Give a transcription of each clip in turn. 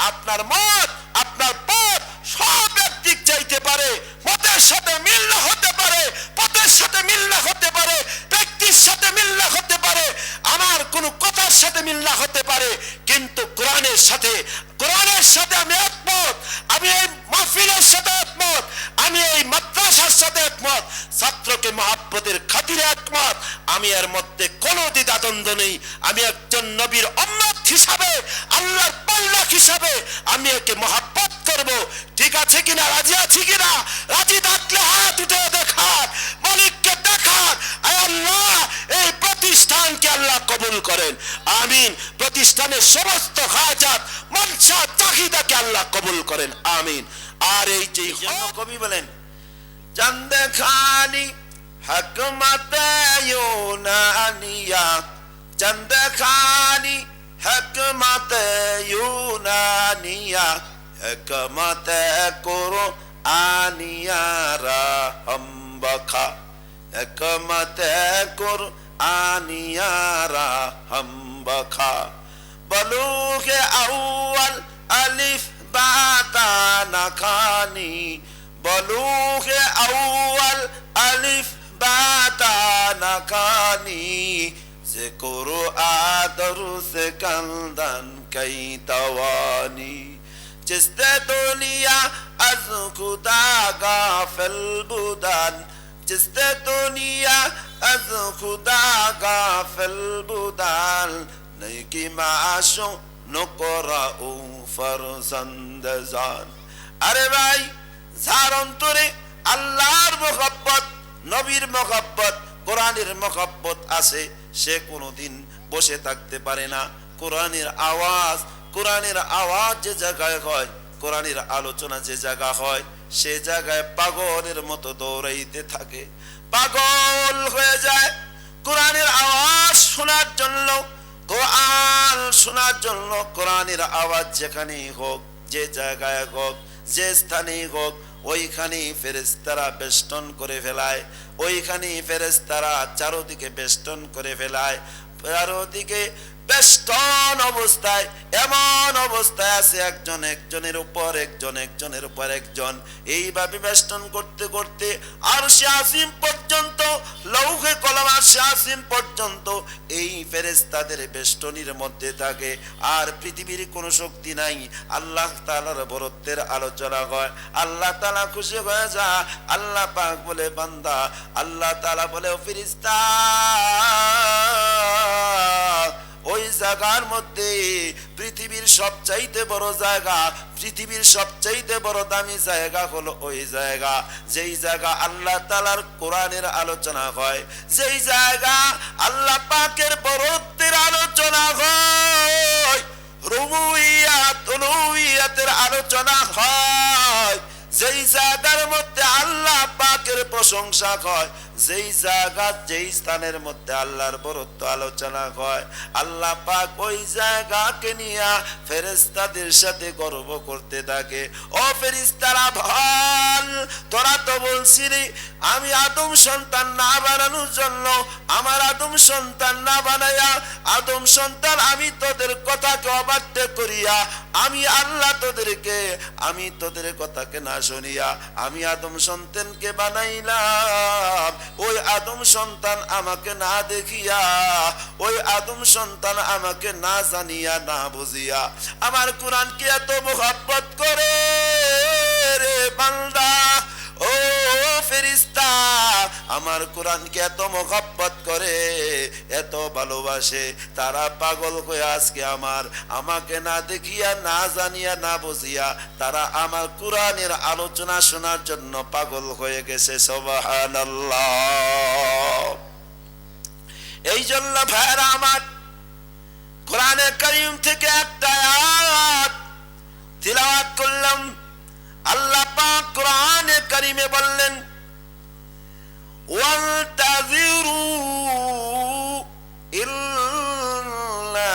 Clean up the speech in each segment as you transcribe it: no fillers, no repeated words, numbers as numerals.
আপনার মত, আপনার পথ সব একদিক চাইতে পারে, মতের সাথে মিল না হতে পারে, পথের সাথে মিল না হতে পারে, ব্যক্তির সাথে মিল না হতে পারে, আমার কোন কথার সাথে মিল না হতে পারে, কিন্তু কোরআনের সাথে আমি একমত, আমি এই মাহফিলের সাথে একমত, আমি এই মাদ্রাসার সাথে একমত, ছাত্রকে মহব্বতের খাতিরে একমত, আমি এর মধ্যে কোনো দ্বিধাদ্বন্দ্ব নেই। আমি একজন নবীর উম্মত হিসাবে, আল্লাহর পাল্লা হিসাবে আমি একে মহব্বত করব। ঠিক আছে কিনা? রাজি আছি কিনা? রাজি থাকলে হাত উঠে দেখান, মালিককে দেখান। আয় আল্লাহ, এই প্রতিষ্ঠানকে আল্লাহ কবুল করেন, আমিন। প্রতিষ্ঠানের সমস্ত হাজাত, মনসা, চাহিদাকে আল্লাহ কবুল করেন, আমিন। আর এই যে কবি বলেন, চন্দ খানি হকমত ইউনানিয়া, চন্দ খানি হকমত ইউনানিয়া, হকমত কুরআনিয়া রাহম বখা, হকমত কুরআনিয়া রাহম বখা। বলুগ আউয়াল আলিফ বা তা না খানি, বলুগ আউয়াল আলিফ বা তা না খানি, से करो आदर से कंदन कई तवानी, जिसते दुनिया अज खुदा गाफिल बुदान, जिसते दुनिया अज खुदा गाफिल बुदान, नहीं की माशो नकरा उ फरजंद जान। अरे भाई, যার অন্তরে আল্লাহর মহব্বত, নবীর মহব্বত, কোরআনের মহব্বত আছে, সে কোনোদিন বসে থাকতে পারে না। কোরআনের আওয়াজ যে জায়গায় হয়, কোরআনের আলোচনা যে জায়গা হয়, সে জায়গায় পাগলের মতো দৌড়াইতে থাকে, পাগল হয়ে যায় কোরআনের আওয়াজ শোনার জন্য। কোরআন শোনার জন্য কোরআনের আওয়াজ যেখানেই হোক, যে জায়গায় হোক, যে স্থানেই হোক, ওইখানেই ফেরেশতারা বেষ্টন করে ফেলায়, ওইখানেই ফেরেশতারা চারদিকে বেষ্টন করে ফেলায়, চারদিকে বেষ্টন অবস্থায়, এমন অবস্থায় আছে একজন একজনের উপর একজন, একজনের উপর একজন, এইভাবে বেষ্টন করতে করতে আরশে আসিম পর্যন্ত, লৌহে কলম আরশে আসিম পর্যন্ত এই ফেরেশতাদের বেষ্টনীর মধ্যে থাকে। আর পৃথিবীর কোনো শক্তি নাই। আল্লাহ তাআলার বরত্বের আলোচনা হয়, আল্লাহ তাআলা খুশি হয়ে যায়। আল্লাহ পাক বলে, বান্দা, আল্লাহ তাআলা বলে, ও ফেরেশতা, ওই জায়গার মধ্যে পৃথিবীর সবচাইতে বড় জায়গা, পৃথিবীর সবচাইতে বড় দামি জায়গা হলো ওই জায়গা, যেই জায়গা আল্লাহ তাআলার কোরআনের আলোচনা হয়, যেই জায়গা আল্লাহ পাকের বরত্বের আলোচনা হয়, রুবুবিয়াত উলুহিয়াতের আলোচনা হয়, যেই জায়গার মধ্যে আল্লাহ পাকের প্রশংসা হয়, যেই জায়গা, যেই স্থানের মধ্যে আল্লাহর বরত্ব আলোচনা হয়, আল্লাহ পাক ওই জায়গাকে নিয়ে ফেরেশতাদের সাথে গর্ব করতে থাকে। ও ফেরেশতারা, ভাল, তোরা তো বলছিলি আমি আদম সন্তান না বানানোর জন্য, আমার আদম সন্তান না বানায়া, আদম সন্তান আমি তোদের কথাকে অবাধ্য করিয়া, আমি আল্লাহ আমি তোদের কথাকে না শুনিয়া আমি আদম সন্তানকে বানাইলাম। ওই আদম সন্তান আমাকে না দেখিয়া, ওই আদম সন্তান আমাকে না জানিয়া, না বুঝিয়া আমার কোরআনকে এত মোহাব্বত করে রে বান্দা, ও ফেরেশতা, আমার কোরআনকে এত মোহাব্বত করে, এত ভালোবাসে, তারা পাগল হয়ে আজকে আমাকে না দেখিয়া, না জানিয়া, না বুঝিয়া তারা আমার কোরআনের আলোচনা শোনার জন্য পাগল হয়ে গেছে। সুবহানাল্লাহ। এই জন্য ভাইরা আমার, কোরআনে কারীম থেকে একটা আয়াত তিলাওয়াত করলাম। আল্লাহ পাক কোরআনে কারীমে বললেন, ওয়ান্তাযিরু ইল্লা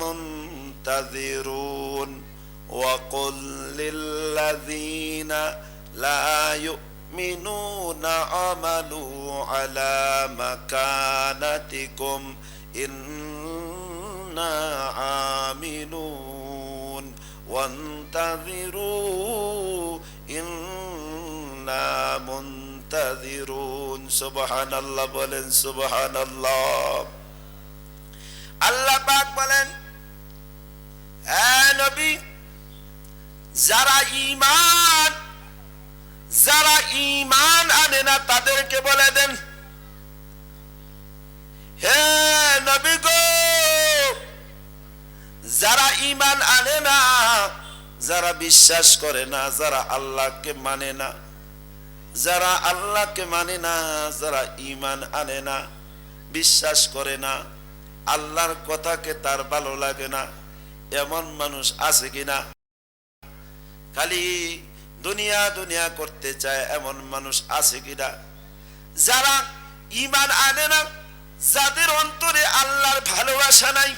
মুনতাযিরুন ওয়া কুল লিল্লাযীনা লা ইউমিনুনা আমালু আলা মাকানাতিকুম ইন্না আমিলুন ওয়ান্তাযিরু ইন্না মুনতাযিরুন। সুবহানাল্লাহ বলেন সুবহানাল্লাহ। আল্লাহ পাক বলেন, হে নবী, যারা ঈমান আনে না তাদেরকে বলে দেন, হে নবী গো, যারা ঈমান আনে না, যারা বিশ্বাস করে না, যারা আল্লাহকে মানে না, যারা আল্লাহকে মানে না, যারা ঈমান আনে না, বিশ্বাস করে না, আল্লাহর কথাকে তার ভালো লাগে না, এমন মানুষ আছে কিনা? খালি দুনিয়া দুনিয়া করতে চায় এমন মানুষ আছে কিনা? যারা ঈমান আনে না, যাদের অন্তরে আল্লাহর ভালোবাসা নাই,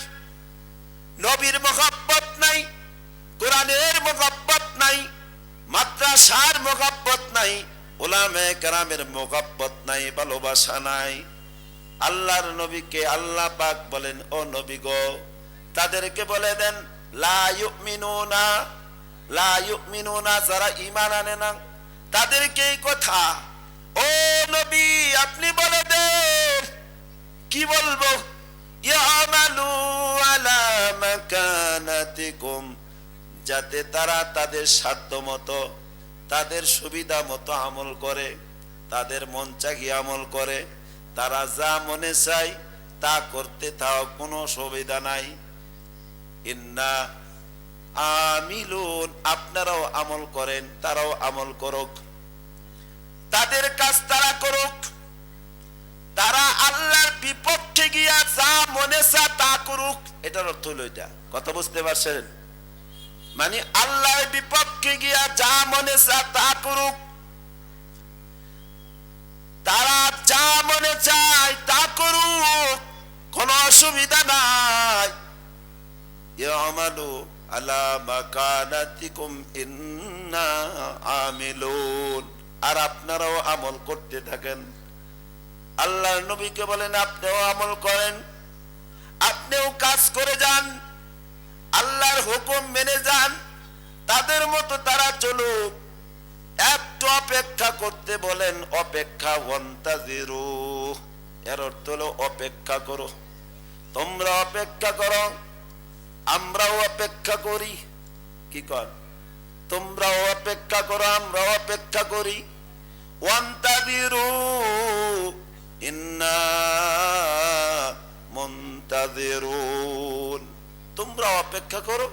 নবীর মহব্বত নাই, কোরআনের মহব্বত নাই, মাদ্রাসার মহব্বত নাই, উলামায়ে কেরামের মহব্বত নাই, ভালোবাসা নাই, আল্লাহর নবীকে আল্লাহ পাক বলেন, ও নবী গো, তাদেরকে বলে দেন, লা ইউমিনুনা, লা ইউমিনুনা, যারা ঈমান আনে না তাদেরকে এই কথা, ও নবী আপনি বলে দেন। কি বলবো? ইয়ামালু আলা মাকানাতিকুম, যাতে তারা তাদের সাধ্য মতো, তাদের সুবিধা মতো আমল করে, তাদের মন চাহিয়ে আমল করে, তারা যা মনে চায় তা করতে, তাও কোনো সুবিধা নাই। ইন্না আমিলুন, আপনারাও আমল করেন, তারাও আমল করুক, তাদের কাজ তারা করুক, তারা আল্লাহর বিপক্ষে গিয়া যা মনে চা তা করুক। এটার অর্থ হলো এটা, কথা বুঝতে পারছেন? মানে আল্লাহর বিপক্ষে গিয়া যা মনে চা তা করুক, তারা যা মনে চায় তা করুক, কোনো অসুবিধা নাই। ইয়ামালু আলা মাকানাতিকুম ইন্না আমিলুন, আর আপনারাও আমল করতে থাকেন। আল্লাহর নবীকে বলেন, আপনিও আমল করেন, আপনিও কাজ করে যান, আল্লাহর হুকুম মেনে যান, তাদের মতো তারা চলুক, একটু অপেক্ষা করতে বলেন, অপেক্ষা, ওয়ান্তাযিরু, এর অর্থ হলো অপেক্ষা করো, তোমরা অপেক্ষা করো, আমরাও অপেক্ষা করি। কি কর? তোমরাও অপেক্ষা করো, আমরাও অপেক্ষা করি। ওয়ান্তাযিরু ইন্না মুনতাযিরুন, তোমরা অপেক্ষা করো,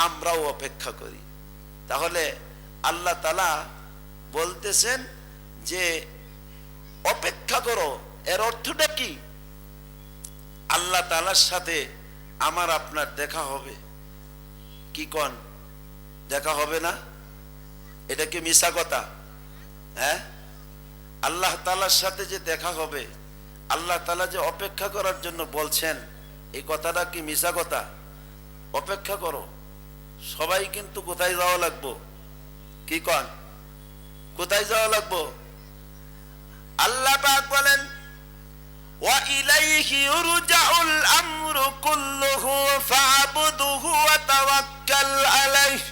আমরাও অপেক্ষা করি। তাহলে আল্লাহ তাআলা বলতেছেন যে অপেক্ষা করো, এর অর্থটা কি? আল্লাহ তাআলার সাথে আমার আপনার দেখা হবে। কি কোন? দেখা হবে না? এটা কি মিছা কথা? হ্যাঁ, আল্লাহ তাআলার সাথে যে দেখা হবে, আল্লাহ তাআলা যে অপেক্ষা করার জন্য বলছেন, এই কথাটা কি মিছা কথা? অপেক্ষা করো। সবাই কিন্তু কোথায় যাওয়া লাগবো? কি কন? কোথায় যাওয়া লাগবো? আল্লাহ পাক বলেন, ওয়া ইলাইহি ইউরজাউল আমরু কুল্লুহু ফা'বুদহু ওয়া তাওয়াক্কাল আলাইহি।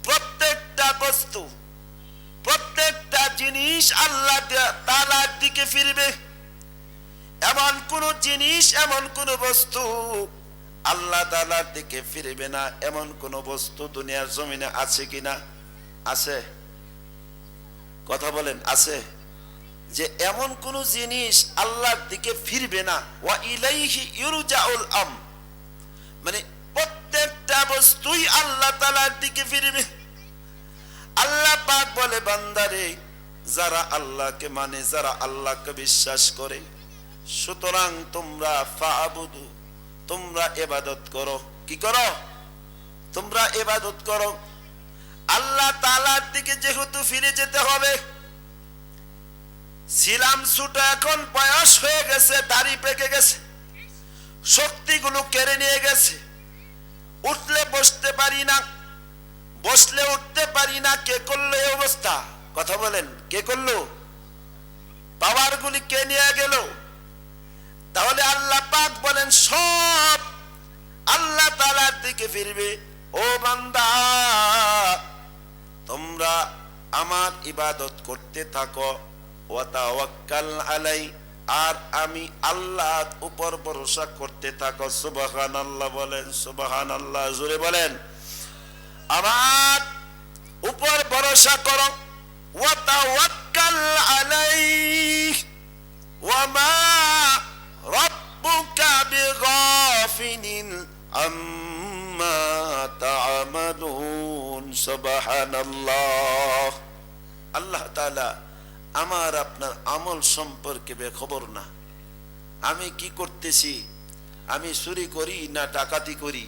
প্রত্যেকটা বস্তু, প্রত্যেকটা জিনিস আল্লাহ তাআলার দিকে ফিরবে। এমন কোন জিনিস, এমন কোন বস্তু আল্লাহ তাআলার দিকে ফিরবে না, এমন কোন বস্তু দুনিয়ার জমিনে আছে কিনা? আছে? কথা বলেন, আছে? যে এমন কোন জিনিস আল্লাহর দিকে ফিরবে না। ওয়া ইলাইহি ইউরজাউল মানে প্রত্যেকটা বস্তুই আল্লাহ তাআলার দিকে ফিরবে। আল্লাহ পাক বলে, বান্দারে, যারা আল্লাহকে মানে, যারা আল্লাহকে বিশ্বাস করে, সুতরাং তোমরা ফা'বুদু, তোমরা ইবাদত করো। কি করো? তোমরা ইবাদত করো। আল্লাহ তাআলার দিকে যেহেতু ফিরে যেতে হবে, ছিলাম ছোট, এখন বয়স হয়ে গেছে, দাড়ি পেকে গেছে, শক্তিগুলো কেড়ে নিয়ে গেছে, উঠলে বসতে পারি না, বসলে উঠতে পারি না। কে করলো এই অবস্থা? কথা বলেন, কে করলো? পাওয়ার গুলি কে নিয়ে গেল? তাহলে আল্লাহ পাক বলেন, সব আল্লাহ তাআলার দিকে ফিরবে। ও বান্দা, তোমরা আমার ইবাদত করতে থাকো, ওয়া তাওয়াক্কাল আলাই, আর আমি আল্লাহর উপর ভরসা করতে থাকো। সুবহানাল্লাহ বলেন, সুবহানাল্লাহ জোরে বলেন। আমার উপর ভরসা করো, ওয়া তাওয়াক্কাল আলাইহি ওয়া মা রাব্বুকা বিগাফিলিন আম্মা তা'মালুন। সুবহানাল্লাহ। আল্লাহ তাআলা আমার আপনার আমল সম্পর্কে বেখবর না। আমি কি করতেছি, আমি চুরি করি না ডাকাতি করি,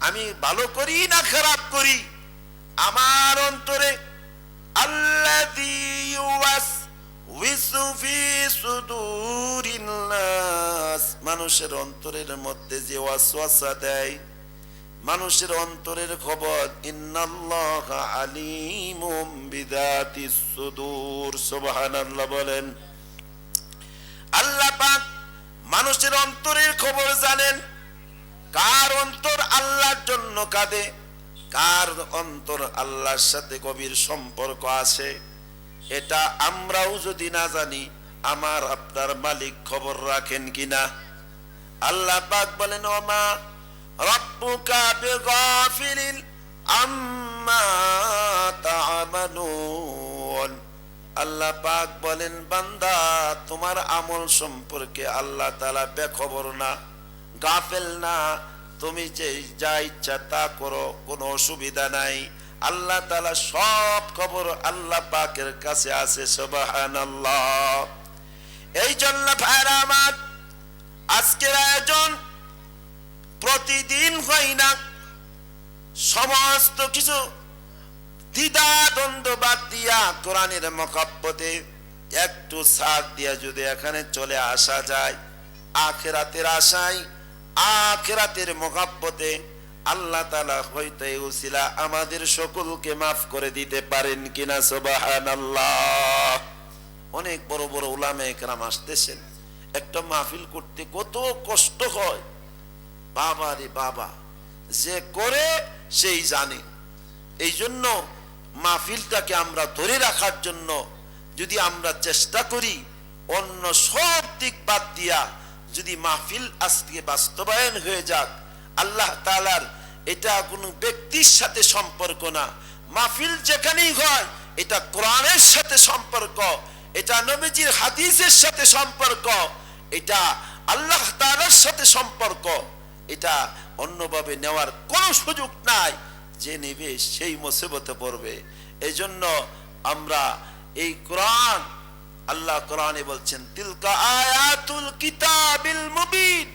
আমি ভালো করি না খারাপ করি, আমার অন্তরে আল্লাযী ইউওয়াসওয়িসু ফি সুদুরিন নাস, মানুষের অন্তরের মধ্যে যে ওয়াসওয়াসা দেয়, মানুষের অন্তরের খবর, ইন্নাল্লাহা আলিমুম বিযাতিস সুদূর। সুবহানাল্লাহ বলেন। আল্লাহ পাক মানুষের অন্তরের খবর জানেন। কার অন্তর আল্লাহর জন্য কাঁদে, কার অন্তর আল্লাহর সাথে গভীর সম্পর্ক আছে, এটা আমরাও যদি না জানি, আমার আপনার মালিক খবর রাখেন কিনা? আল্লাহ পাক বলেন, ওমা রাব্বুকা বিগাফিলিন আম্মা তা'মালুন। আল্লাহ পাক বলেন, বান্দা, তোমার আমল সম্পর্কে আল্লাহ তাআলা বেখবর না, গাফেল না। তুমি যে যা ইচ্ছা তা করো, কোনো অসুবিধা নাই। আল্লাহ তাআলা সব খবর আল্লাহ পাকের কাছে আছে। সুবহানাল্লাহ। এই জন্য ভাইরা আমার, আজকের আয়োজন প্রতিদিন হয় না। সমস্ত কিছু দ্বিধা দ্বন্দ্ব বাদ দিয়া কোরআনের মহব্বতে একটু সাথ দিয়া যদি এখানে চলে আসা যায়, আখিরাতের আশায়, আখিরাতের মহব্বতে, আল্লাহ তাআলা হয়তো এই উসিলা আমাদের সকলকে মাফ করে দিতে পারেন কিনা? সুবহানাল্লাহ। অনেক বড় বড় উলামায়ে কেরাম আসতেছেন, একটা মাহফিল করতে কত কষ্ট হয়। বাবা রে বাবা, যে করে সেই জানে। এই জন্য মাহফিলটাকে আমরা ধরে রাখার জন্য যদি আমরা চেষ্টা করি, অন্য সব দিক বাদ দিয়া যদি মাহফিল আজকে বাস্তবায়ন হয়ে যাক, আল্লাহ তাআলার এটা কোনো ব্যক্তির সাথে সম্পর্ক না। মাহফিল যেখানেই হয়, এটা কোরআনের সাথে সম্পর্ক, এটা নবীজির হাদিসের সাথে সম্পর্ক, এটা আল্লাহ তাআলার সাথে সম্পর্ক। এটা অন্যভাবে নেওয়ার কোনো সুযোগ নাই। যে নেবে সেই মুসিবতে পড়বে। এই জন্য আমরা এই কোরআন, আল্লাহ কোরআনে বলছেন, তিলকা আয়াতুল কিতাবিল মুবিন।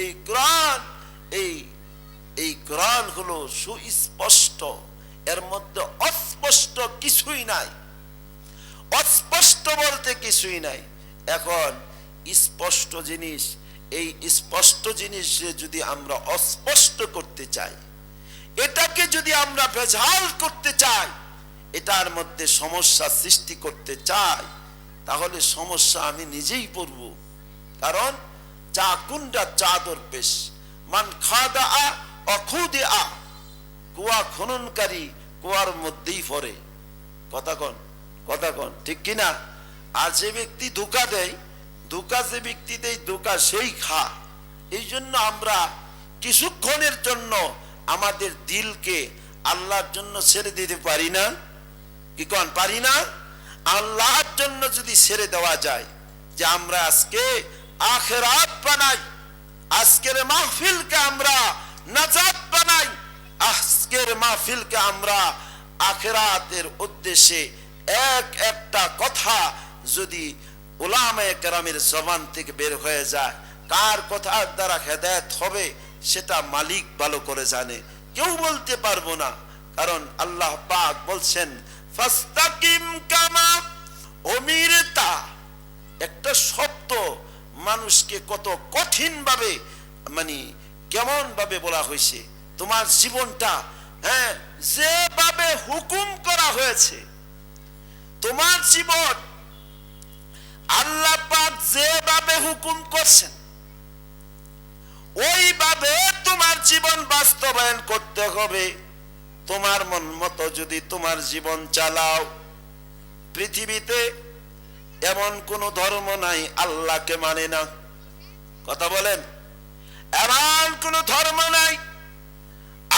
এই কোরআন, এই কোরআন হলো সুস্পষ্ট, এর মধ্যে অস্পষ্ট কিছুই নাই। অস্পষ্ট বলতে কিছুই নাই। এখন স্পষ্ট জিনিস, এই স্পষ্ট জিনিস যদি আমরা অস্পষ্ট করতে চাই, এটাকে যদি আমরা ভেজাল করতে চাই, এটার মধ্যে সমস্যা সৃষ্টি করতে চাই, তাহলে সমস্যা আমি নিজেই পড়ব। কারণ চা কুন্ডা চাদর পেশ, মান খাদা অখুদে আ, কুয়া খননকারী কুয়ার মধ্যেই পড়ে। কথা কন ঠিক কিনা? আর যে ব্যক্তি ধোঁকা দেয়, ধোঁকা যে ব্যক্তি দেয়, ধোঁকা সেই খা। এই জন্য আমরা কিছুক্ষণের জন্য আমাদের দিলকে আল্লাহর জন্য ছেড়ে দিতে পারি না? কি কোন পারি না? আল্লাহর জন্য যদি ছেড়ে দেওয়া যায়, যে আমরা আজকে আখিরাত বানাই, আজকের মাহফিলকে আমরা নাজাত বানাই, আজকের মাহফিলকে আমরা আখিরাতের উদ্দেশ্যে একটা কথা যদি উলামায়ে কেরামের জবান থেকে বের হয়ে যায়, কার কথার দ্বারা হেদায়েত হবে সেটা মালিক ভালো করে জানে, কেউ বলতে পারবো না। কারণ আল্লাহ পাক বলছেন, ফাস্তাকিম কামা উমিরতা। একটা শব্দ মানুষকে কত কঠিন ভাবে, মানে কেমন ভাবে বলা হয়েছে, তোমার জীবনটা যেভাবে হুকুম করা হয়েছে, তোমার জীবন আল্লাহ পাক যেভাবে হুকুম করছেন, ওইভাবে তোমার জীবন বাস্তবায়ন করতে হবে। তোমার মন মতো যদি তোমার জীবন চালাও, পৃথিবীতে এমন কোন ধর্ম নাই আল্লাহকে মানে না। কথা বলেন, এমন কোন ধর্ম নাই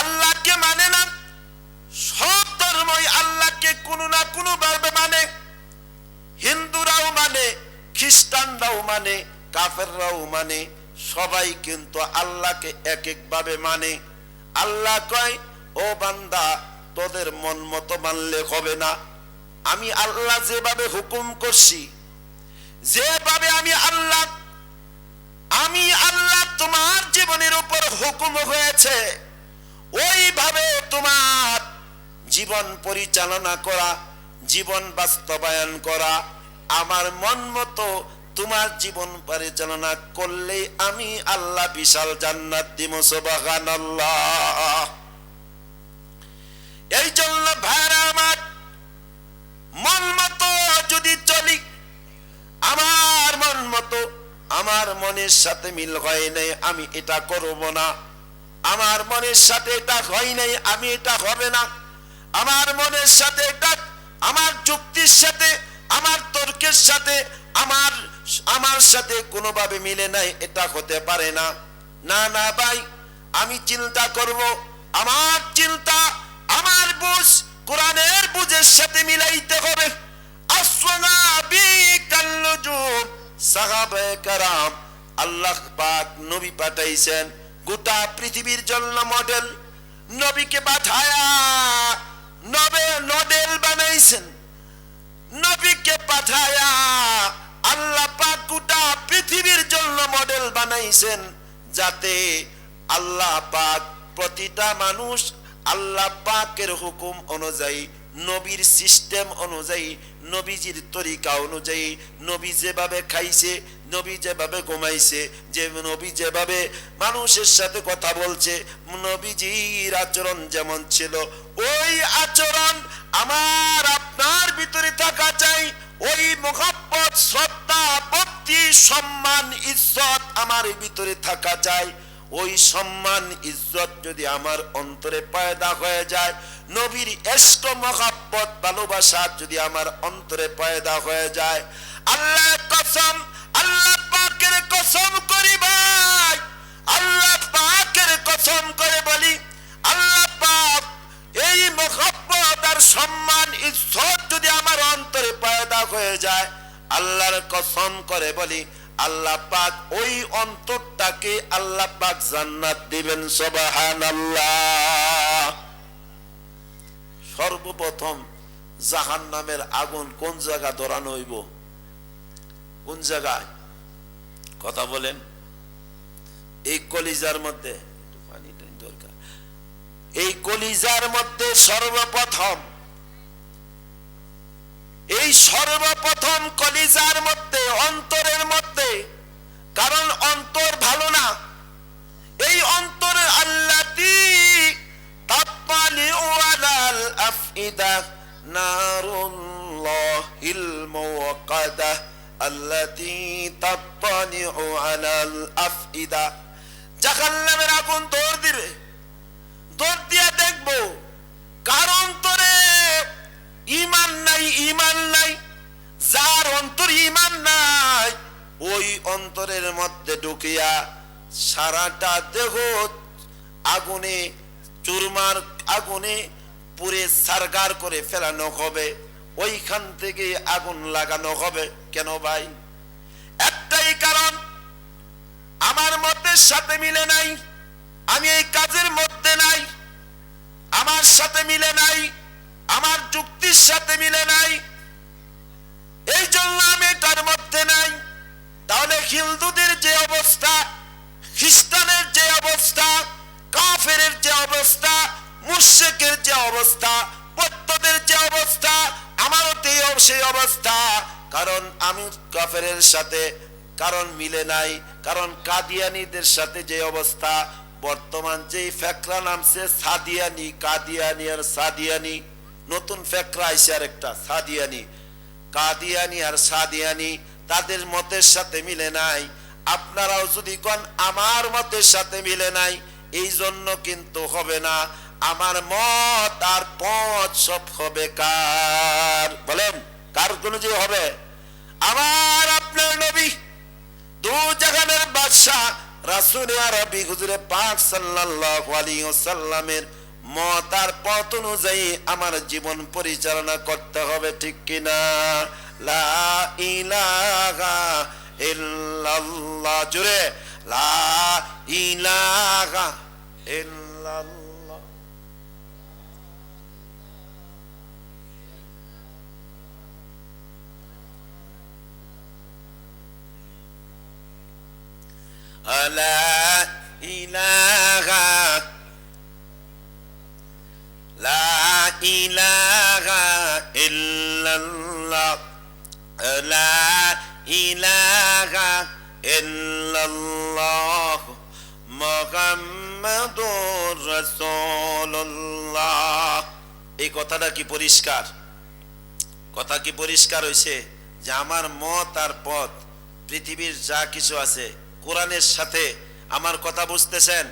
আল্লাহকে মানে না। সব ধর্মই আল্লাহকে কোনো না কোনো ভাবে মানে। হিন্দুরাও মানে, খ্রিস্টানরাও মানে, কাফেররাও মানে, সবাই কিন্তু আল্লাহকে এক এক ভাবে মানে। আল্লাহ কয়, ও বান্দা, তোদের মন মতো মানলে হবে না। আমি আল্লাহ যেভাবে হুকুম করছি, যেভাবে আমি আল্লাহ তোমার জীবনের উপর হুকুম হয়েছে, ওইভাবে তোমার জীবন পরিচালনা করা, জীবন বাস্তবায়ন করা। আমার মন মতো তোমার জীবন পরিচালনা করলেই আমি আল্লাহ বিশাল জান্নাত দিব। সুবহানাল্লাহ। এই জন্য ভাইরা আমার, মন মতো যদি চলি, আমার মন মতো, আমার মনের সাথে মিল হয় নাই, আমি এটা করব না। আমার মনের সাথে এটা হয় নাই, আমি এটা হবে না। আমার মনের সাথে এটা, আমার যুক্তির সাথে, আমার তর্কের সাথে, আমার সাথে কোনোভাবে মিলে নাই, এটা হতে পারে না। না না ভাই, আমি চিন্তা করব, আমার চিন্তা, আমার বুঝ কোরআনের বুঝের সাথে মিলাইতে হবে। সাহাবায়ে কেরাম, আল্লাহ পাক নবী পাঠাইছেন গোটা পৃথিবীর জন্য মডেল। নবীকে পাঠায়া মডেল বানাইছেন। নবীকে পাঠায়া আল্লাহ পাক গোটা পৃথিবীর জন্য মডেল বানাইছেন, যাতে আল্লাহ পাক প্রতিটা মানুষ আল্লাহ পাকের হুকুম অনুযায়ী, নবীর সিস্টেম অনুযায়ী, নবীজির তরিকা অনুযায়ী, নবী যেভাবে খাইছে, নবী যেভাবে ঘুমাইছে, যে নবী যেভাবে মানুষের সাথে কথা বলছে, নবীজির আচরণ যেমন ছিল, ওই আচরণ আমার আপনার ভিতরে থাকা চাই। ওই মুহাব্বত, শ্রদ্ধা, ভক্তি, সম্মান, ইজ্জত আমার ভিতরে থাকা চাই। ওই সম্মান ইজ্জত যদি আমার অন্তরে পয়দা হয়ে যায়, নবীর ইশক, মুহাব্বত, ভালোবাসা যদি আমার অন্তরে পয়দা হয়ে যায়, আল্লাহর কসম, আল্লাহ পাকের কসম করি ভাই, আল্লাহ পাকের কসম করে বলি, আল্লাহ পাক এই মুহাব্বত আর সম্মান ইজ্জত যদি আমার অন্তরে পয়দা হয়ে যায়, আল্লাহর কসম করে বলি, আল্লাহ পাক ওই অন্তরটাকে আল্লাহ পাক জান্নাত দিবেন। সুবহানাল্লাহ। সর্বপ্রথম জাহান্নামের আগুন কোন জায়গা ধরানো হইব? কোন জায়গায়? কথা বলেন। এই কলিজার মধ্যে, একটু পানিটা দরকার। এই কলিজার মধ্যে সর্বপ্রথম, এই সর্বপ্রথম কলিজার মধ্যে, অন্তরের মধ্যে, কারণ অন্তর ভালো না, এই অন্তর আল্লাতী তাত্তালিউ আলাল আফইদা নারুল্লাহিল মুওয়াক্কাদা আল্লাতী তাত্তালিউ আলাল আফইদা। জাহান্নামের আগুন দৌড় দিবে, দৌড় দিয়া দেখবো কার অন্তরে ঈমান নাই, ঈমান নাই। যার অন্তর ঈমান নাই, ওই অন্তরের মধ্যে ঢুকিয়া সারাটা দেহ আগুনে চুরমার, আগুনে পুরে সারগার করে ফেলানো হবে। ওইখান থেকে আগুন লাগানো হবে। কেন ভাই? একটাই কারণ, আমার মতের সাথে মিলে নাই, আমি এই কাজের মধ্যে নাই, আমার সাথে মিলে নাই, আমার যুক্তির সাথে মিলে নাই, এই জন্য আমি এটার মধ্যে নাই। তাহলে হিন্দুদের যে অবস্থা, খ্রিস্টানের যে অবস্থা, কাফেরের যে অবস্থা, মুশরিকের যে অবস্থা, বৌদ্ধদের যে অবস্থা, আমারও সেই অবস্থা। কারণ আমি কাফেরের সাথে কারণ মিলে নাই। কারণ কাদিয়ানীদের সাথে যে অবস্থা, বর্তমান যেই ফেকরা নামছে সাদিয়ানি, কাদিয়ানি আর সাদিয়ানি, নতুন ফেকরা আইছে আর একটা সাদিয়ানি, কাদিয়ানি আর সাদিয়ানি, তাদের মতের সাথে মিলে নাই। আপনারাও যদি কোন আমার মতের সাথে মিলে নাই, এই জন্য কিন্তু হবে না। আমার মত আর পথ সব হবে কার? বলেন, কার অনুযায়ী হবে? আমার আপনার নবী, দু জাহানের বাদশাহ রাসূল আরবি হুজুরে পাক সাল্লাল্লাহু আলাইহি ওয়াসাল্লামের মত আর পথ অনুযায়ী আমার জীবন পরিচালনা করতে হবে, ঠিক কিনা? লা ইলাহা ইল্লাল্লাহ, জোরে লা ইলাহা ইল্লাল্লাহ। লা ইলাহা লা ইলাহা ইল্লাল্লাহ লা ইলাহা ইল্লাল্লাহ মুহাম্মাদুর রাসূলুল্লাহ। এই কথাটা কি পরিষ্কার? কথা কি পরিষ্কার হইছে যে আমার মত আর পথ, পৃথিবীর যা কিছু আছে কোরআনের সাথে আমার কথা বুঝতেছেন?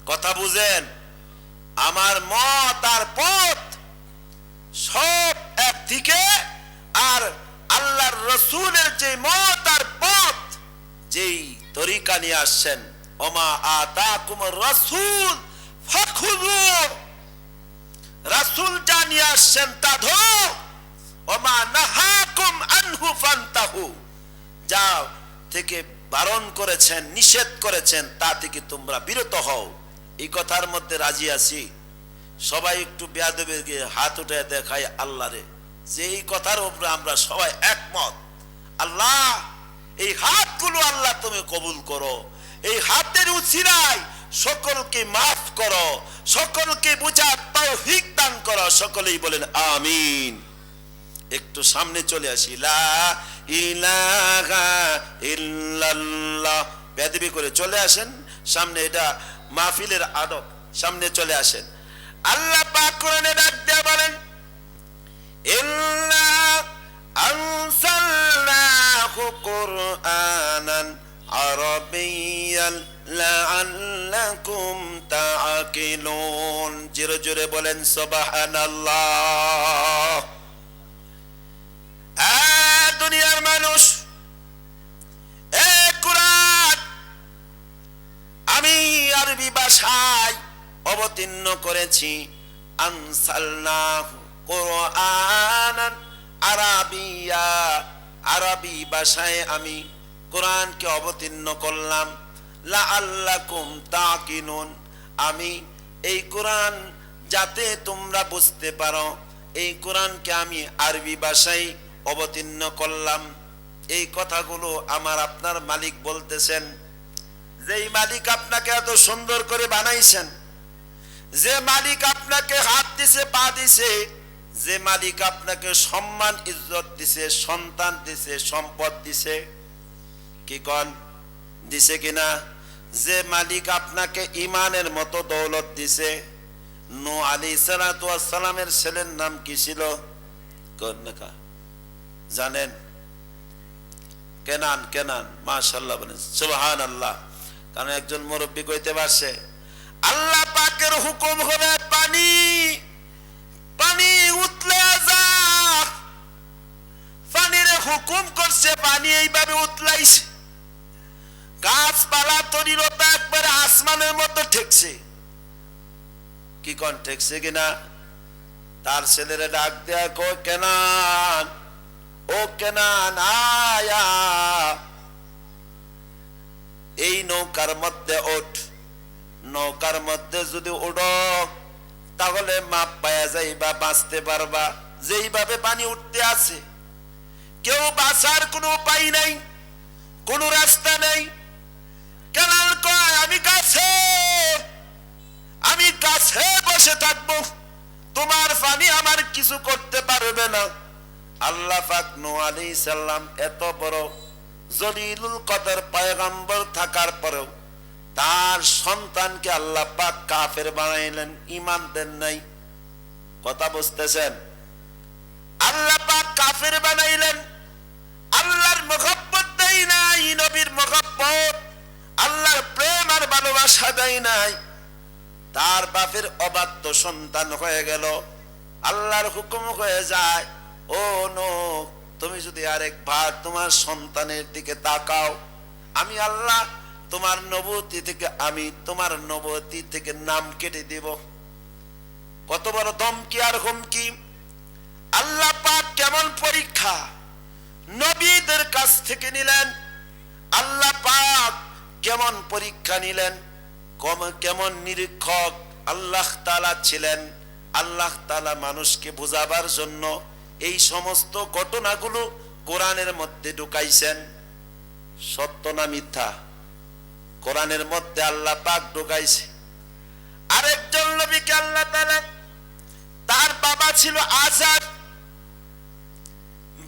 কথা বুঝেন? আমার মত আর পথ সব একদিকে, আর আল্লাহর রাসূলের যে মত আর পথ, যেই তরিকা নিয়ে আসছেন, ওমা আতাকুমুর রাসূল ফাখুযু, রাসূল যা নিয়ে আসছেন তা ধরো, ওমা নাহাকুম আনহু ফান্তাহু, যা থেকে বারণ করেছেন, নিষেধ করেছেন, তা থেকে তোমরা বিরত হও। এই কথার মধ্যে রাজি আছি। সবাই একটু বেয়াদবে গিয়ে হাত উঠে দেখাই আল্লাহরে যে এই কথার উপরে আমরা সবাই একমত। আল্লাহ, এই হাতগুলো আল্লাহ তুমি কবুল করো, এই হাতের উছিলায় সকলকে মাফ করো, সকলকে বুঝার তৌফিক দান করো। সকলেই বলেন আমিন। একটু সামনে চলে আসি। লা ইলাহা ইল্লাল্লাহ, বেয়াদবি করে চলে আসেন সামনে, এটা মাহফিলের আদব। সামনে চলে আসেন। আল্লাহ পাক কোরআনে ডাক দিয়ে বলেন, ইন্না আনসালনাহু কুরআনান আরাবিয়্যান লাআল্লাকুম তাআকিলুন। জোরে জোরে বলেন সুবহানাল্লাহ। দুনিয়ার মানুষ, এ কুরআন আমি আরবি ভাষায় অবতীর্ণ করেছি। আনসালনাহু কুরআনান আরাবিয়া, আরবি ভাষায় আমি কোরআনকে অবতীর্ণ করলাম। লাআল্লাকুম তাকিনুন, আমি এই কোরআন যাতে তোমরা বুঝতে পারো, এই কোরআনকে আমি আরবি ভাষায় অবতীর্ণ করলাম। এই কথাগুলো আমার আপনার মালিক বলতেছেন। যেই মালিক আপনাকে এত সুন্দর করে বানাইছেন, যে মালিক আপনাকে হাত দিছে, পা দিছে, যে মালিক আপনাকে সম্মান ইজ্জত দিছে, সন্তান দিছে, সম্পদ দিছে, কি কন দিছে কিনা? যে মালিক আপনাকে ইমানের মতো দৌলত দিছে। নূহ আলাইহিস সালাতু ওয়াস সালামের ছেলের নাম কি ছিল? জানেন? কেনান। কেনান, মাশাআল্লাহ বলেন সুবহানাল্লাহ। কারণ একজন মুরব্বী কইতে পারছে আল্লাহ পাকের হুকুম হবে পানি, পানি উতলে যা, পানির হুকুম করছে, পানি এইভাবে উতলাইছে, গাছপালা তরিরতা একবারে আসমানের মতো ঠেকছে। কি কোন ঠেকছে কিনা? তার ছেলেরা ডাক দেয়া কো, কেনান, ও কেনান আয়া, এই নৌকার মধ্যে ওঠ। নৌকার মধ্যে যদি উঠো তাহলে মাপ পায়া যাইবা, বাঁচতে পারবা। যেইভাবে পানি উঠতে আছে, কেউ বাঁচার কোনো উপায় নাই, কোনো রাস্তা নেই। কেনান কয়, আমি কাছে, আমি কাছে বসে থাকবো, তোমার পানি আমার কিছু করতে পারবে না। আল্লাহ পাক নূহ আলাইহিস সালাম এত বড় জলিলুল কদর পয়গম্বর থাকার পরেও তার সন্তানকে আল্লাহ পাক কাফের বানাইলেন, ঈমান দেন নাই। কথা বুঝতেছেন? আল্লাহ পাক কাফের বানাইলেন, আল্লাহর মুহাব্বত দেয় নাই, নবীর মহব্বত আল্লাহর প্রেম আর ভালোবাসা দেয় নাই, তার বাপের অবাধ্য সন্তান হয়ে গেল, আল্লাহর হুকুম হয়ে যায়, ও নো, তুমি যদি আরেকবার তোমার সন্তানের দিকে তাকাও, আমি আল্লাহ তোমার নবুয়তি থেকে নাম কেটে দেব। কত বড় ধমকি আর হুমকি! আল্লাহ পাক কেমন পরীক্ষা নবীদের কাছ থেকে নিলেন, আল্লাহ পাক কেমন পরীক্ষা নিলেন, কেমন নিরীক্ষক আল্লাহ তাআলা ছিলেন। আল্লাহ তাআলা মানুষকে বোঝাবার জন্য এই সমস্ত ঘটনাগুলো কোরআনের মধ্যে ঢুকাইছেন। সত্য না মিথ্যা? কোরআনের মধ্যে আল্লাহ পাক ঢুকাইছে। আরেকজন নবীকে আল্লাহ তাআলা, তার বাবা ছিল আজাদ,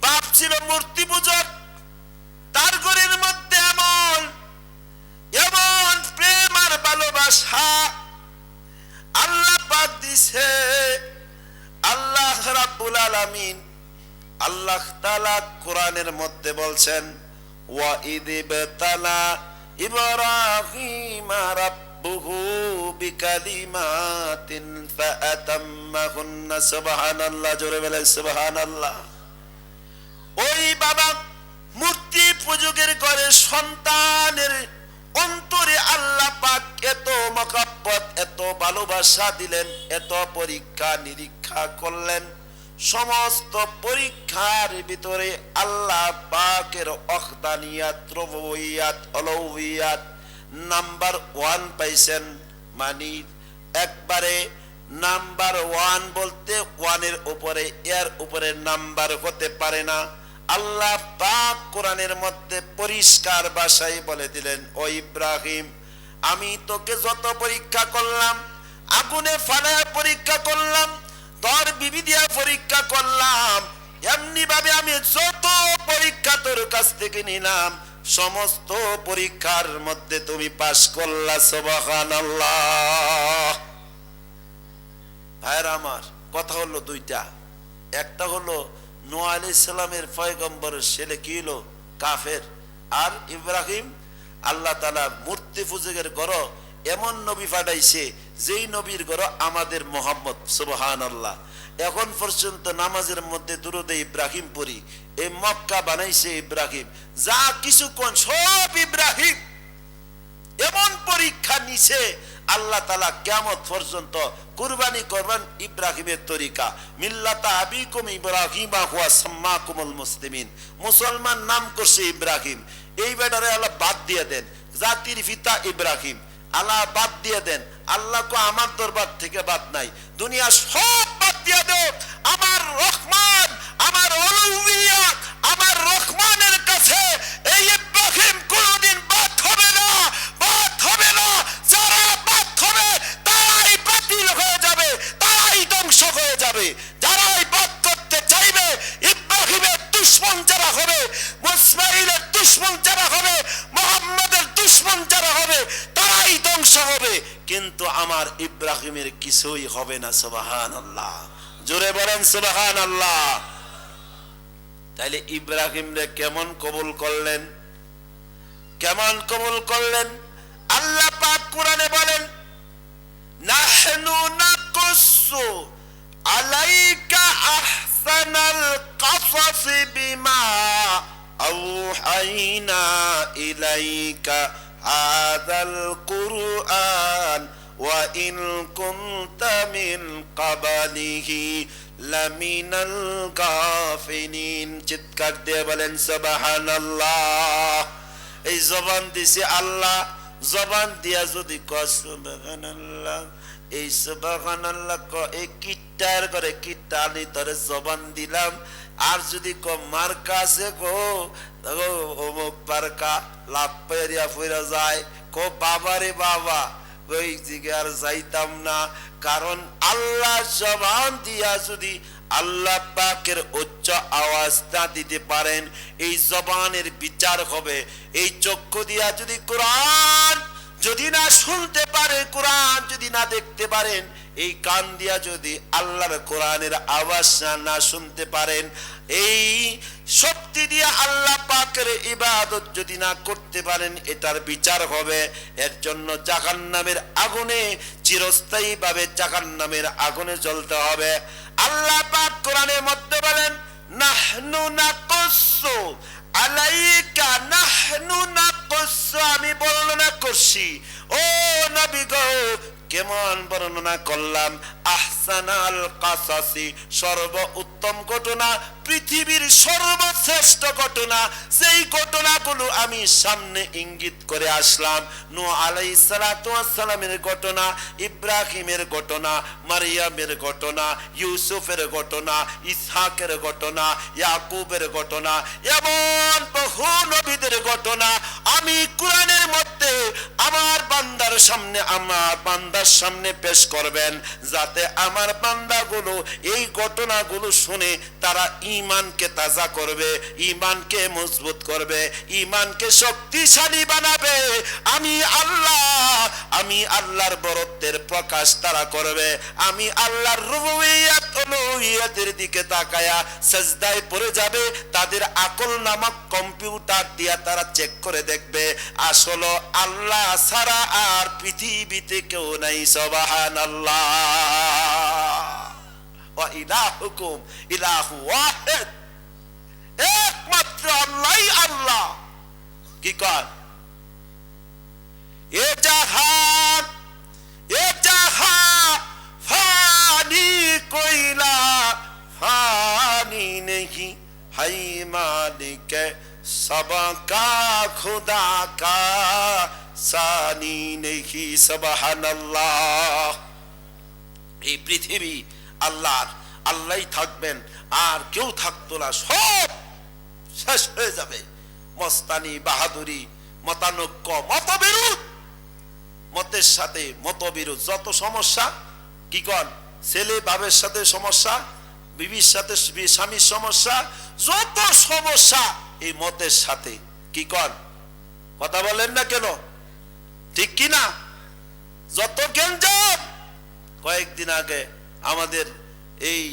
বাপ ছিল মূর্তি পূজক, তার ঘরের মধ্যে এমন এমন প্রেম আর ভালোবাসা আল্লাহ পাক দিছে। আল্লাহ রাব্বুল আলামিন, আল্লাহ তাআলা কোরআনের মধ্যে বলছেন, ওয়া ইযিবতালা ইব্রাহিমা রাব্বুহু বিকালিমাতিন ফাআতাম্মাহুন্না। সুবহানাল্লাহ, জোরে বলেন সুবহানাল্লাহ। ওই বাবা মূর্তি পূজকের ঘরে সন্তানের অন্তরে আল্লাহ পাক এত মহব্বত, এত ভালোবাসা দিলেন, এত পরীক্ষা নিরীক্ষা করলেন। সমস্ত পরীক্ষার ভিতরে আল্লাহ পাকের ওয়াহদানিয়াত, রুবুবিয়াত, উলুহিয়াত নাম্বার 1 পাইছেন। মানে একবারে নাম্বার 1 বলতে 1-এর উপরে, এর উপরে নাম্বার হতে পারে না। আল্লাহ পাক কোরআনের মধ্যে পরিষ্কার ভাষায় বলে দিলেন, ও ইব্রাহিম, আমি তোকে যত পরীক্ষা করলাম, আগুনে ফালায় পরীক্ষা করলাম, তোর বিবি দিয়া পরীক্ষা করলাম, এমনি ভাবে আমি যত পরীক্ষা তোর কাছ থেকে নিলাম, সমস্ত পরীক্ষার মধ্যে তুমি পাস করলা। সুবহানাল্লাহ। ভাইরা আমার, কথা হলো দুইটা। একটা হলো নূহ আলাইহিস সালামের পয়গম্বরের ছেলে কি হলো? কাফের। আর ইব্রাহিম, আল্লাহ তাআলা মূর্তি পূজকের ঘর এমন নবী পাঠাইছে, যেই নবীর ঘর আমাদের মুহাম্মদ। সুবহানাল্লাহ। এখন পর্যন্ত নামাজের মধ্যে দুরূদে ইব্রাহিম পড়ি, এই মক্কা বানাইছে ইব্রাহিম, যা কিছুক্ষণ সব ইব্রাহিম। এমন পরীক্ষা নিছে আল্লাহ তাআলা কিয়ামত পর্যন্ত কুরবানি করবেন ইব্রাহিমের তরিকা। মিল্লাতা আবিকুম ইব্রাহিমা হুয়া সাম্মাকুমুল মুসলিমিন। মুসলমান নাম করছে ইব্রাহিম। এই বেটারে আল্লাহ বাদ দিয়ে দেন, জাতির পিতা ইব্রাহিম, আল্লাহ বাদ দিয়ে দেন। আল্লাহ কো আমার দরবার থেকে বাদ নাই, দুনিয়া সব বাদ দিয়ে দাও, আমার রহমান, আমার উলুহিয়াত, আমার রহমানের কাছে এই ইব্রাহিম কোনদিন বাদ হবে না, বাদ হবে না। যারা বাদ হবে তারাই বাতিল হয়ে যাবে, তারাই ধ্বংস হয়ে যাবে। যারাই বাদ করতে চাইবে, ইব্রাহিমের দুশমন যারা হবে, ইসমাঈলের দুশমন যারা হবে, মুহাম্মাদের দুশমন যারা হবে, তারাই ধ্বংস হবে। কিন্তু আমার ইব্রাহিমের কিছুই হবে না। সুবহানাল্লাহ, জোরে বলেন সুবহানাল্লাহ। তাইলে ইব্রাহিমরে কেমন কবুল করলেন? কেমন কবুল করলেন? আল্লাহ পাক কোরআনে বলেন, নাহনু নাকুসু আলাইকা আহসানাল কাসাস বিমা আওহাইনা ইলাইকা হাযাল কুরআন ওয়া ইন কুনতা মিন ক্বাবলিহি লামিনাল গাফিলিন। চিৎকার দিয়ে বলেন সুবহানাল্লাহ। এই জবান দিছে আল্লাহ, জবান দিয়া যদি কয় সুবহানাল্লাহ, এই সুবহানাল্লাহ এই কিটার করে কিটানি ধরে জবান দিলাম। আর যদি ক মার্কা আছে কো অমুক মার্কা, লাভ পেরিয়া ফিরা যায়, কো বাবারে বাবা, ওই দিকে আর যাইতাম না। কারণ আল্লাহ জবান দিয়া যদি আল্লাহ পাকের উচ্চ আওয়াজ না দিতে পারেন, এই জবানের বিচার হবে। এই চক্ষু দিয়া যদি কোরআন যদি না শুনতে পারে, কোরআন যদি না দেখতে পারেন, এই কান দিয়া যদি আল্লাহর কোরআনের আওয়াজ না শুনতে পারেন, এই শক্তি দিয়ে আল্লাহ পাকের ইবাদত যদি না করতে পারেন, এটার বিচার হবে। এর জন্য জাহান্নামের আগুনে চিরস্থায়ী ভাবে জাহান্নামের আগুনে জ্বলতে হবে। আল্লাহ পাক কোরআনের মধ্যে বলেন, নাহনু নাকুসু আলাইকা, নাহনু নাকুসু, আমি বর্ণনা করছি ও নবী গো, কেমন বর্ণনা করলাম, আহসানাল কাসাসি, সর্ব উত্তম ঘটনা, পৃথিবীর সর্বশ্রেষ্ঠ ঘটনা, সেই ঘটনাগুলো আমি সামনে ইঙ্গিত করে আসলাম। নূহ আলাইহিস সালাতু ওয়াস সালামের ঘটনা, ইব্রাহিমের ঘটনা, মারিয়ামের ঘটনা, ইউসুফের ঘটনা, ইসহাকের ঘটনা, ইয়াকুবের ঘটনা, এমন বহু নবীদের ঘটনা আমি কোরআনের মধ্যে আমার বান্দার সামনে পেশ করবেন, যাতে আমার বান্দাগুলো এই ঘটনাগুলো শুনে তারা ঈমানকে তাজা করবে, ঈমানকে মজবুত করবে, ঈমানকে শক্তিশালী বানাবে। আমি আল্লাহর বরত্বের প্রকাশ তারা করবে। আমি আল্লাহর রুবুবিয়্যাত উলুহিয়্যাতের দিকে তাকায়া সিজদায় পড়ে যাবে। তাদের আকল নামক কম্পিউটার দিয়া তারা চেক করে দেখবে আসলে আল্লাহ ছাড়া আর পৃথিবীতে কেউ নাই। সুবহানাল্লাহ। ওয়া ইলাহুকুম ইলাহু ওয়াহিদ, একমাত্র আল্লাহই আল্লাহ। কি কর এ জাহান ফানি কোইলা ফানি नहीं है मालिक सबका खुदा का सानी नहीं। সুবহানাল্লাহ। এই পৃথিবী আল্লাহই থাকবেন, আর কেউ থাকতো না, সব শেষ হয়ে যাবে। মস্তানি, বাহাদুরি, মতানৈক্য, মতবিরোধ, মতের সাথে মতবিরোধ, যত সমস্যা, কি কর, ছেলে বাবার সাথে সমস্যা, বিবির সাথে স্বামীর সমস্যা, যত সমস্যা এই মতের সাথে, কি কর, কথা বলেন না কেন, ঠিক কি না? যত গ্যাঞ্জাম। কয়েকদিন আগে আমাদের এই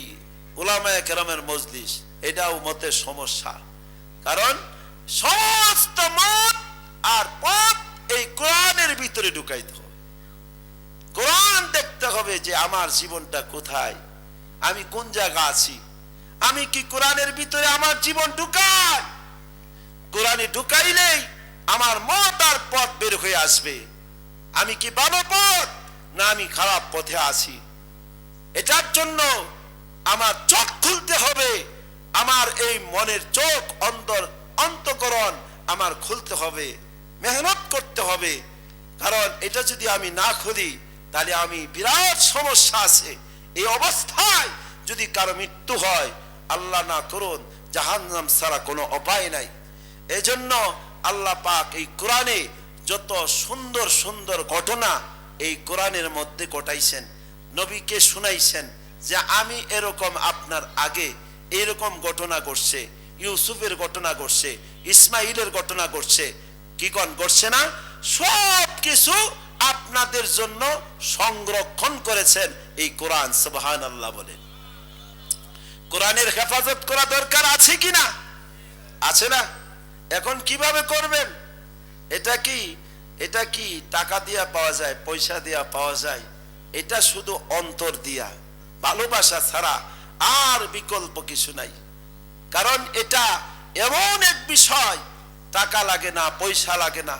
উলামায়ে কেরামের মজলিস, এটাও মতের সমস্যা। কারণ সমস্ত মত আর পথ এই কোরআনের ভিতরে ঢুকাইতে হবে। কোরআন দেখতে হবে যে আমার জীবনটা কোথায়, আমি কোন জায়গা আছি। আমি কি কোরআনের ভিতরে আমার জীবন ঢুকাই? কোরআনে ঢুকাইলেই আমার মত আর পথ বের হয়ে আসবে। আমি কি ভালো পথ না আমি খারাপ পথে আছি। এটার জন্য আমার চোখ খুলতে হবে, আমার এই মনের চোখ, অন্তঃকরণ আমার খুলতে হবে, মেহনত করতে হবে। কারণ এটা যদি আমি না খুলি তাহলে আমি বিরাট সমস্যা আছে। এই অবস্থায় যদি কারো মৃত্যু হয়, আল্লাহ না করুন, জাহান্নাম ছাড়া কোনো উপায় নাই। এজন্য আল্লাহ পাক এই কোরআনে যত সুন্দর সুন্দর ঘটনা এই কোরআনের মধ্যে ঘটাইছেন, নবীকে শুনাইছেন যে আমি এরকম আপনার আগে এরকম ঘটনা ঘটছে, ইউসুফের ঘটনা ঘটছে, ইসমাইলের ঘটনা ঘটছে, কি ঘটছে না? সব কিছু আপনাদের জন্য সংরক্ষণ করেছেন এই কোরআন। সুবহানাল্লাহ বলেন। কোরআনের হেফাজত করা দরকার আছে কি না? আছে না? এখন কিভাবে করবেন? এটা কি টাকা দিয়া পাওয়া যায়, পয়সা দিয়া পাওয়া যায়? এটা শুধু অন্তর দিয়া, ভালোবাসা ছাড়া আর বিকল্প কিছু নাই। কারণ এটা এমন এক বিষয়, টাকা লাগে না, পয়সা লাগে না।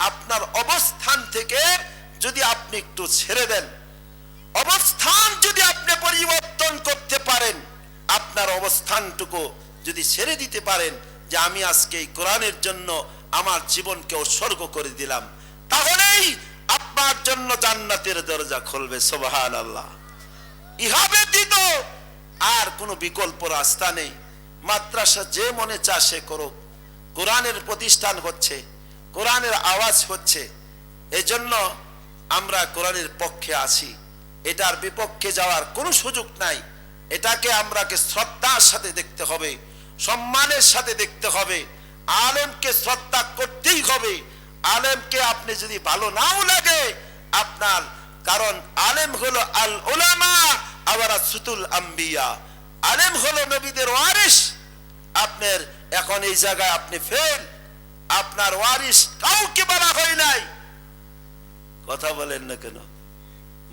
আপনার অবস্থান থেকে যদি আপনি একটু ছেড়ে দেন, অবস্থান যদি আপনি পরিবর্তন করতে পারেন, আপনার অবস্থানটুকু যদি ছেড়ে দিতে পারেন যে আমি আজকে এই কোরআনের জন্য আমার জীবনকে উৎসর্গ করে দিলাম, তাহলেই আপনার জন্য জান্নাতের দরজা খুলবে। সুবহানাল্লাহ। ইহা ব্যতীত আর কোনো বিকল্প রাস্তা নেই। মাদ্রাসা যে মনে চায় সে করুক, কোরআনের প্রতিষ্ঠান হচ্ছে, কোরআনের আওয়াজ হচ্ছে। এজন্য আমরা কোরআনের পক্ষে আছি, এটার বিপক্ষে যাওয়ার কোনো সুযোগ নাই। এটাকে আমরাকে শ্রদ্ধার সাথে দেখতে হবে, সম্মানের সাথে দেখতে হবে। আলেমকে শ্রদ্ধা করতেই হবে, আলেমকে আপনি যদি ভালো নাও লাগে আপনার, কারণ আলেম হলো আল উলামা ওয়ারাসাতুল আম্বিয়া, আলেম হলো নবীদের ওয়ারিস। আপনার এখন এই জায়গায় আপনি ফেল, আপনার ওয়ারিস কাউকে বলা হয় নাই। কথা বলেন না কেন?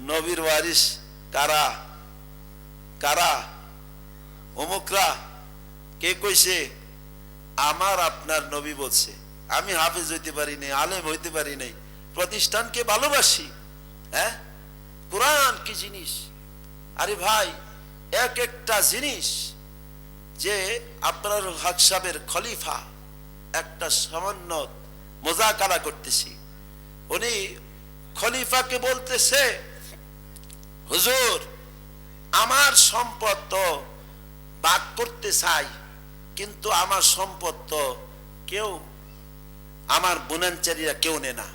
নবীর ওয়ারিস কারা? কারা? অমুকরা। কে কইছে? আমার আপনার নবী বলছে। আমি হাফেজ হইতে পারি নাই, আলেম হইতে পারি নাই, প্রতিষ্ঠানকে ভালোবাসি। হ্যাঁ, কোরআন কি জিনিস! আরে ভাই, এক একটা জিনিস যে আব্দুল হক সাহেবের খলিফা একটা সামান্য মোজাকারা করতেছি, উনি খলিফাকে বলতেছে, হুজুর আমার সম্পদ তো ভাগ করতে চাই, কিন্তু আমার সম্পদ তো কেউ, আমার বোনাঞ্চারীরা কেউ নেয় না।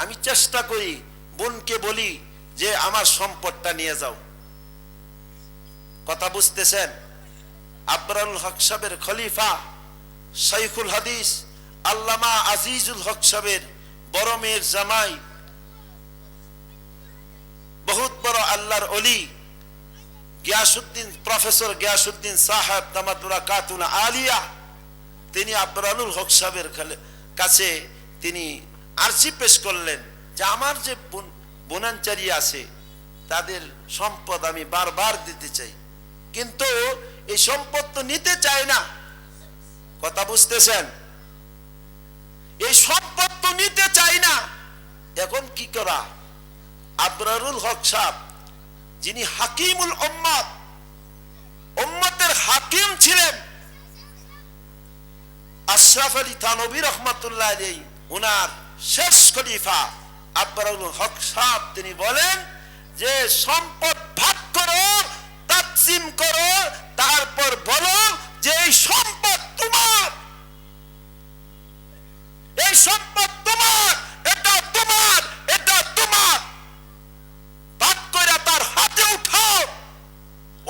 আমি চেষ্টা করি, বোনকে বলি যে আমার সম্পদটা নিয়ে যাও। কথা বুঝতেছেন? আব্দুল হক সাহেবের খলিফা শাইখুল হাদিস আল্লামা আজিজুল হক সাহেবের বড় মেয়ের জামাই, বহুত বড় আল্লাহর ওলি গিয়াসউদ্দিন, প্রফেসর গিয়াসউদ্দিন সাহেব দামাত বারাকাতুল আলিয়া, তিনি আব্দুল হক সাহেবের কাছে তিনি আরজি পেশ করলেন যে আমার যে বোনাঞ্চারী আছে তাদের সম্পদ আমি বারবার দিতে চাই, কিন্তু এই সম্পদ তো নিতে চায় না। কথা বুঝতেছেন? এই সম্পদ তো নিতে চায় না। এখন কি করা? আবরারুল হক সাহেব, যিনি হাকিমুল উম্মত, উম্মতের হাকিম ছিলেন, আশরাফ আলী থানভী রহমাতুল্লাহ আলাইহি, উনার শেষ খলিফা আবরারুল হক সাহেব, তিনি বলেন যে সম্পদ ভাগ করো, তাকসিম করো, তারপর বলো যে এই সম্পদ তোমার, এই সম্পদ তোমার, এটা তোমার, এটা তোমার। ভাগ করে তার হাতে উঠাও,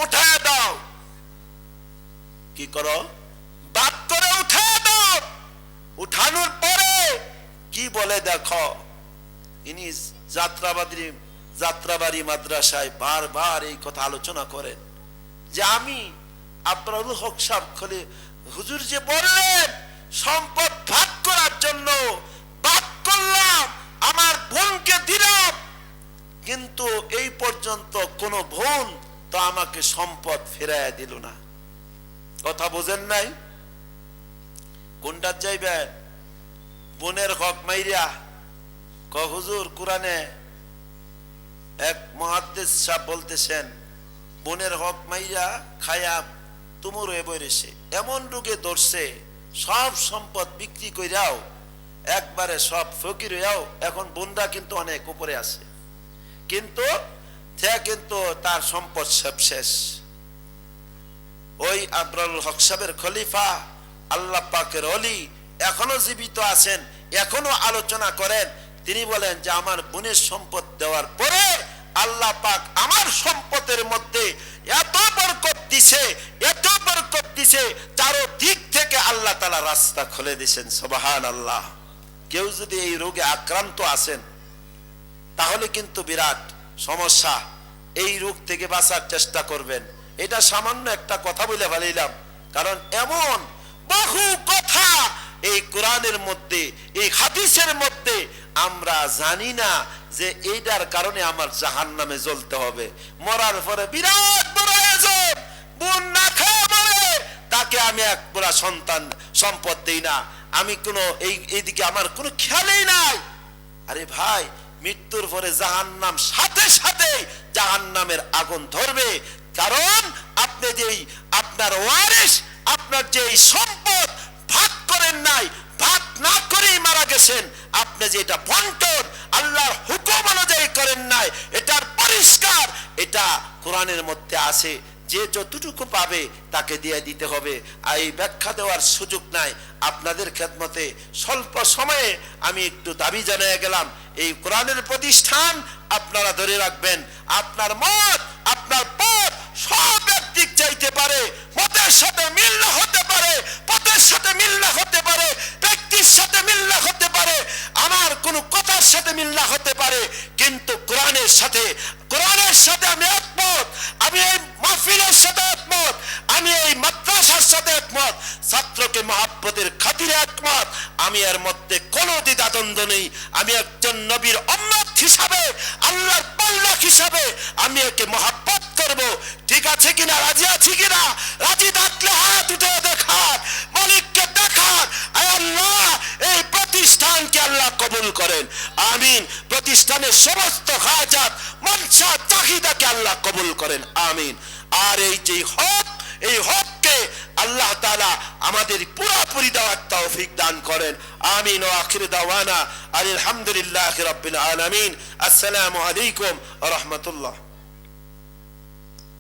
উঠায় দাও। কি করো? ভাগ করে উঠায় দাও। উঠানোর পরে কি বলে দেখো, ইনি যাত্রাবাড়ি মাদ্রাসায় বারবার এই কথা আলোচনা করেন যে আমি আব্দুল হক সাহেব খলি হুজুর যে বললেন সম্পদ ভাগ করার জন্য, ভাগ করলাম, আমার বোনকে দিলাম, কিন্তু এই পর্যন্ত কোন বোন তো আমাকে সম্পদ ফেরাইয়া দিল না। কথা বোঝেন নাই? কোনটা চাইবেন? বোনের হক মাইরা হুজুর, কোরআনে এক মুহাদ্দিস সাহেব বলতেছেন, বোনের হক মাইরা খায়া তুমুর হয়ে বইরেছে, এমন রোগে ধরছে, সব সম্পদ বিক্রি কইরাও একবারে সব ফকির হইয়াও এখন বোনরা কিন্তু অনেক উপরে আছে, কিন্তু তার সম্পদ সব শেষ। ওই আবরারুল হক সাহেবের খলিফা আল্লাহ পাকের ওলি এখনো জীবিত আছেন, এখনো আলোচনা করেন। তিনি বলেন যে আমার বোনের সম্পদ দেওয়ার পরে আল্লাহ পাক আমার সম্পদের মধ্যে এত বরকত দিছে, এত বরকত দিছে, চারো দিক থেকে আল্লাহ তাআলা রাস্তা খুলে দিয়েছেন। সুবহানাল্লাহ। কেউ যদি এই রোগে আক্রান্ত আছেন তাহলে কিন্তু বিরাট সমস্যা, এই রোগ থেকে বাঁচার চেষ্টা করবেন। এটা সামান্য একটা কথা বলে ফেলাইলাম, কারণ এমন বহু কথা এই কোরআনের মধ্যে, এই হাদিসের মধ্যে আমরা জানি না যে এইটার কারণে আমার জাহান্নামে জ্বলতে হবে। মরার পরে বিরাট বড় আয়োজন, বোন না খায় মরে, তাকে আমি এক পুরা সন্তান সম্পদ দেই না, আমি কোনো এইদিকে আমার কোনো খেয়ালই নাই। আরে ভাই, মৃত্যুর পরে জাহান্নাম সাথে সাথে জাহান্নামের আগুন ধরবে, কারণ আপনি যেই আপনার ওয়ারিস, আপনার যেই সম্পদ ভাগ করেন নাই, ভাগ না করেই মারা গেছেন, আপনি যে এটা বন্টন আল্লাহর হুকুম অনুযায়ী করেন নাই, এটার পরিষ্কার, এটা কোরআনের মধ্যে আছে যে যতটুকু পাবে তাকে দিয়ে দিতে হবে। আর এই ব্যাখ্যা দেওয়ার সুযোগ নাই। আপনাদের খেদমতে স্বল্প সময়ে আমি একটু দাবি জানিয়ে গেলাম, এই কোরআনের প্রতিষ্ঠান আপনারা ধরে রাখবেন। আপনার মত, আপনার পথ সব ব্যক্তিক চাইতে পারে, মতের সাথে মিল না হতে পারে, পথের সাথে মিল না হতে পারে, ব্যক্তির সাথে মিল না হতে পারে। আমার একমত, ছাত্রকে মহাব্বতের খাতিরে একমত, আমি এর মধ্যে কোনো দ্বিধাদ্বন্দ্ব নেই। আমি একজন নবীর উম্মত হিসাবে, আল্লাহর পালক হিসাবে আমি একে মহাব্বত করব। ঠিক আছে কিনা, রাজি আছি কিনা? রাজি থাকলে হাত উঠে দেখান, মালিককে দেখান, আয় আল্লাহ এই প্রতিষ্ঠানকে আল্লাহ কবুল করেন, আমিন। প্রতিষ্ঠানের সমস্ত হাজাত মনসা চাহিদাকে আল্লাহ কবুল করেন, আমিন। আর এই যে হক, এই হককে আল্লাহ তাআলা আমাদের পুরোপুরি দেওয়ার তৌফিক দান করেন, আমিন। ওয়া আখির দাওয়ানা আলহামদুলিল্লাহি রাব্বিল আলামিন। আসসালামু আলাইকুম ওয়া রাহমাতুল্লাহ।